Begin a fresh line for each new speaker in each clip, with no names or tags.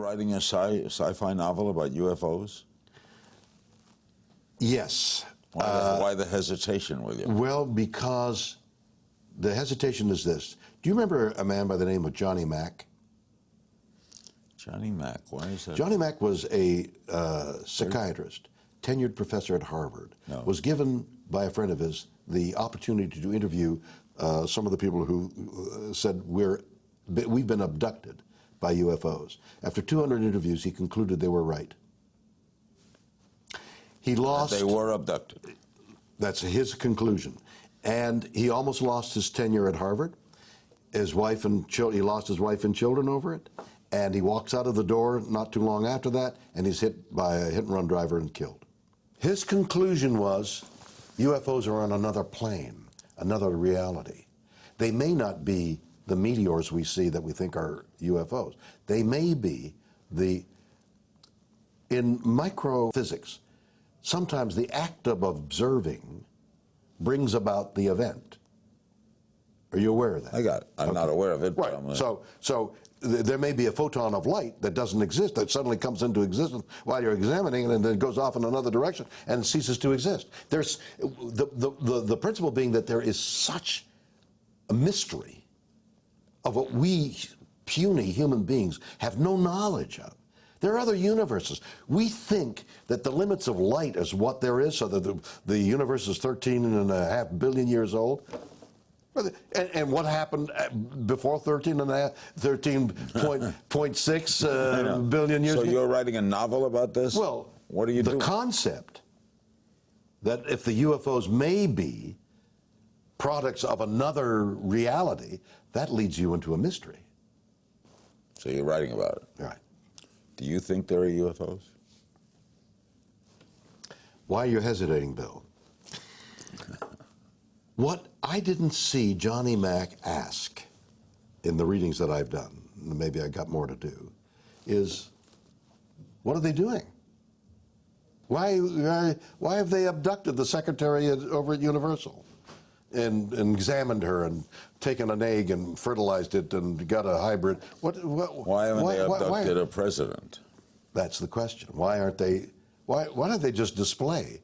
writing a sci-fi novel about UFOs?
Yes.
Why the hesitation with you?
Well, because the hesitation is this. Do you remember a man by the name of Johnny Mack?
Johnny Mack, why is that?
Johnny Mack was a psychiatrist, tenured professor at Harvard, was given by a friend of his the opportunity to interview some of the people who said, we've been abducted by UFOs. After 200 interviews, he concluded they were right. He lost...
They were abducted.
That's his conclusion. And he almost lost his tenure at Harvard. His wife and he lost his wife and children over it. And he walks out of the door not too long after that, and he's hit by a hit-and-run driver and killed. His conclusion was UFOs are on another plane, another reality. They may not be the meteors we see that we think are UFOs. They may be in microphysics, sometimes the act of observing brings about the event. Are you aware of that?
I got it. I'm not aware of it.
Right. So there may be a photon of light that doesn't exist, that suddenly comes into existence while you're examining it, and then goes off in another direction and ceases to exist. There's the principle being that there is such a mystery of what we puny human beings have no knowledge of. There are other universes. We think that the limits of light is what there is, so that the universe is 13.5 billion years old. And what happened before 13.6 billion years ago?
So you're writing a novel about this?
Well,
what are you doing?
The concept that if the UFOs may be products of another reality, that leads you into a mystery.
So you're writing about it?
Right.
Do you think there are UFOs?
Why are you hesitating, Bill? What I didn't see Johnny Mack ask in the readings that I've done, maybe I got more to do, is what are they doing? Why have they abducted the secretary over at Universal and examined her and taken an egg and fertilized it and got a hybrid?
Why haven't they abducted a president?
That's the question. Why don't they just display?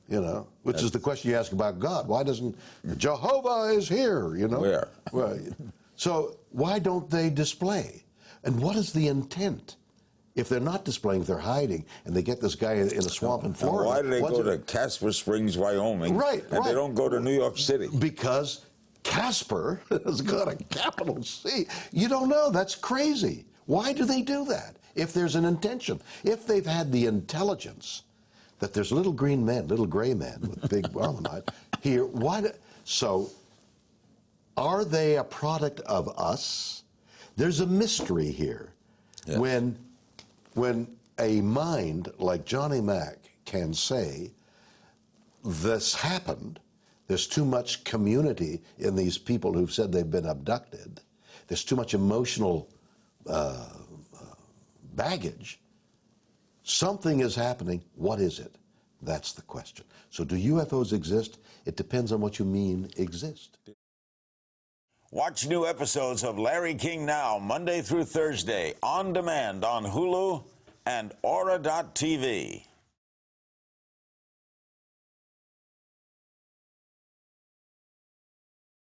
You know, which is the question you ask about God. Why doesn't Jehovah is here? You know,
where?
Well, so why don't they display? And what is the intent? If they're not displaying, if they're hiding, and they get this guy in a swamp in Florida.
Why do they go to Casper Springs, Wyoming?
Right,
and they don't go to New York City?
Because Casper has got a capital C. You don't know. That's crazy. Why do they do that? If there's an intention, if they've had the intelligence that there's little green men, little gray men with big armament here. So are they a product of us? There's a mystery here. Yes. When a mind like Johnny Mack can say, this happened, there's too much community in these people who've said they've been abducted, there's too much emotional baggage, something is happening. What is it? That's the question. So do UFOs exist? It depends on what you mean exist.
Watch new episodes of Larry King Now, Monday through Thursday, on demand on Hulu and Aura.tv.